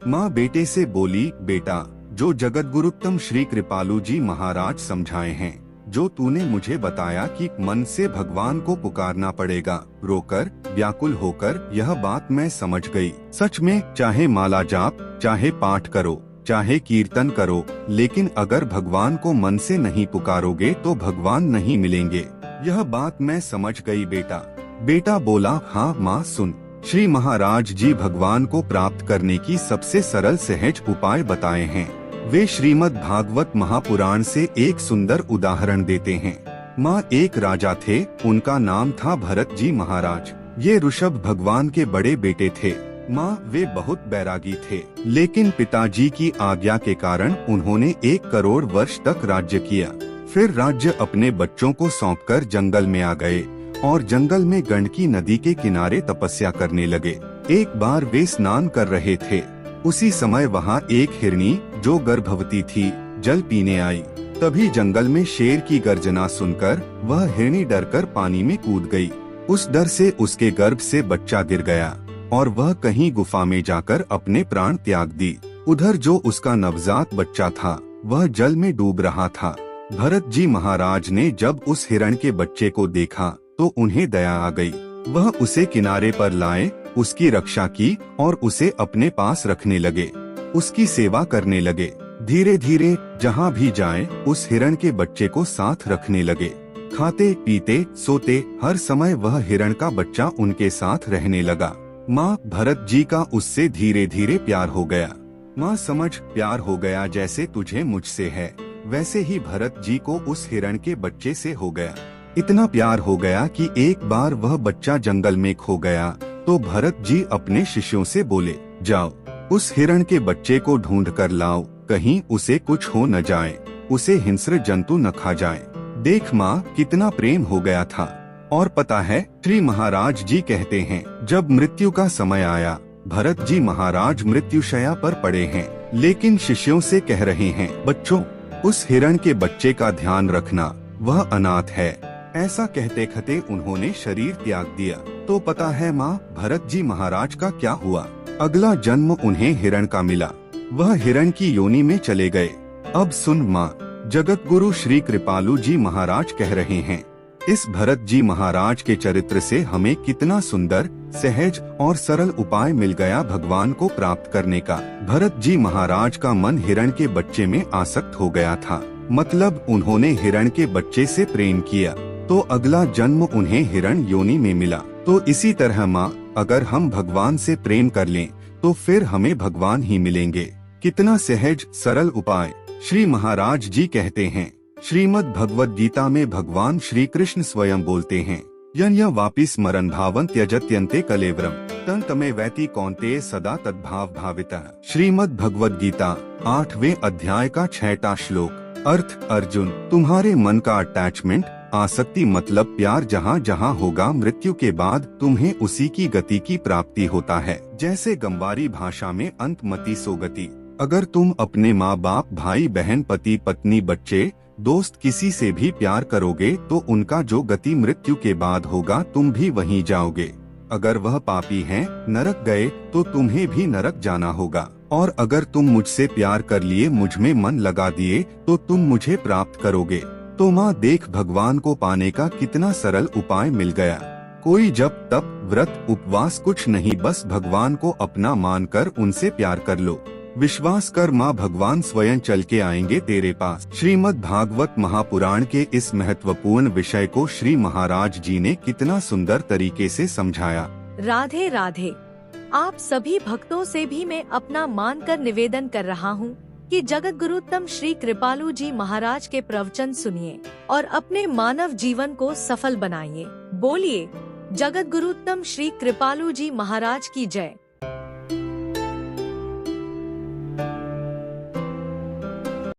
माँ बेटे से बोली, बेटा, जो जगतगुरुत्तम श्री कृपालु जी महाराज समझाए हैं, जो तूने मुझे बताया कि मन से भगवान को पुकारना पड़ेगा, रोकर, व्याकुल होकर, यह बात मैं समझ गई। सच में, चाहे माला जाप, चाहे पाठ करो, चाहे कीर्तन करो, लेकिन अगर भगवान को मन से नहीं पुकारोगे तो भगवान नहीं मिलेंगे। यह बात मैं समझ गई बेटा। बेटा बोला, हाँ माँ सुन। श्री महाराज जी भगवान को प्राप्त करने की सबसे सरल सहज उपाय बताए हैं। वे श्रीमद् भागवत महापुराण से एक सुंदर उदाहरण देते हैं। माँ एक राजा थे, उनका नाम था भरत जी महाराज। ये ऋषभ भगवान के बड़े बेटे थे। माँ वे बहुत बैरागी थे, लेकिन पिताजी की आज्ञा के कारण उन्होंने 1 करोड़ वर्ष तक राज्य किया। फिर राज्य अपने बच्चों को सौंपकर जंगल में आ गए और जंगल में गंडकी नदी के किनारे तपस्या करने लगे। एक बार वे स्नान कर रहे थे, उसी समय वहाँ एक हिरनी जो गर्भवती थी जल पीने आई। तभी जंगल में शेर की गर्जना सुनकर वह हिरनी डरकर पानी में कूद गई। उस डर से उसके गर्भ से बच्चा गिर गया और वह कहीं गुफा में जाकर अपने प्राण त्याग दी। उधर जो उसका नवजात बच्चा था वह जल में डूब रहा था। भरत जी महाराज ने जब उस हिरण के बच्चे को देखा तो उन्हें दया आ गई। वह उसे किनारे पर लाए, उसकी रक्षा की और उसे अपने पास रखने लगे, उसकी सेवा करने लगे। धीरे धीरे जहाँ भी जाए उस हिरण के बच्चे को साथ रखने लगे। खाते पीते सोते हर समय वह हिरण का बच्चा उनके साथ रहने लगा। माँ भरत जी का उससे धीरे धीरे प्यार हो गया। माँ समझ, प्यार हो गया जैसे तुझे मुझसे है, वैसे ही भरत जी को उस हिरण के बच्चे से हो गया। इतना प्यार हो गया कि एक बार वह बच्चा जंगल में खो गया तो भरत जी अपने शिष्यों से बोले, जाओ उस हिरण के बच्चे को ढूंढ कर लाओ, कहीं उसे कुछ हो न जाए, उसे हिंस्र जंतु न खा जाए। देख माँ, कितना प्रेम हो गया था। और पता है, श्री महाराज जी कहते हैं, जब मृत्यु का समय आया, भरत जी महाराज मृत्युशैया पर पड़े हैं, लेकिन शिष्यों से कह रहे हैं, बच्चों, उस हिरण के बच्चे का ध्यान रखना, वह अनाथ है। ऐसा कहते कहते उन्होंने शरीर त्याग दिया। तो पता है माँ, भरत जी महाराज का क्या हुआ? अगला जन्म उन्हें हिरण का मिला। वह हिरण की योनि में चले गए। अब सुन माँ, जगत गुरु श्री कृपालु जी महाराज कह रहे हैं, इस भरत जी महाराज के चरित्र से हमें कितना सुंदर, सहज और सरल उपाय मिल गया भगवान को प्राप्त करने का। भरत जी महाराज का मन हिरण के बच्चे में आसक्त हो गया था, मतलब उन्होंने हिरण के बच्चे से प्रेम किया, तो अगला जन्म उन्हें हिरण योनि में मिला। तो इसी तरह माँ, अगर हम भगवान से प्रेम कर लें तो फिर हमें भगवान ही मिलेंगे। कितना सहज सरल उपाय। श्री महाराज जी कहते हैं, श्रीमद् भगवद गीता में भगवान श्री कृष्ण स्वयं बोलते हैं, यन वापि स्मरन् भावं त्यजत्यन्ते कलेवरम तन तमे वैति कौन्तेय सदा तद्भाव भावितः। श्रीमद् भगवद गीता 8वें अध्याय का 6वां श्लोक। अर्थ, अर्जुन, तुम्हारे मन का अटैचमेंट, आसक्ति मतलब प्यार जहाँ जहाँ होगा मृत्यु के बाद तुम्हें उसी की गति की प्राप्ति होता है। जैसे गंवारी भाषा में अंतमति सोगति। अगर तुम अपने माँ बाप, भाई बहन, पति पत्नी, बच्चे, दोस्त किसी से भी प्यार करोगे तो उनका जो गति मृत्यु के बाद होगा तुम भी वहीं जाओगे। अगर वह पापी हैं, नरक गए तो तुम्हें भी नरक जाना होगा। और अगर तुम मुझसे प्यार कर लिए, मुझ में मन लगा दिए तो तुम मुझे प्राप्त करोगे। तो माँ देख, भगवान को पाने का कितना सरल उपाय मिल गया। कोई जप तप व्रत उपवास कुछ नहीं, बस भगवान को अपना मानकर उनसे प्यार कर लो। विश्वास कर माँ, भगवान स्वयं चल के आएंगे तेरे पास। श्रीमद् भागवत महापुराण के इस महत्वपूर्ण विषय को श्री महाराज जी ने कितना सुंदर तरीके से समझाया। राधे राधे। आप सभी भक्तों से भी मैं अपना मानकर निवेदन कर रहा हूँ कि जगत गुरुत्तम श्री कृपालु जी महाराज के प्रवचन सुनिए और अपने मानव जीवन को सफल बनाइए। बोलिए, जगत गुरुत्तम श्री कृपालु जी महाराज की जय।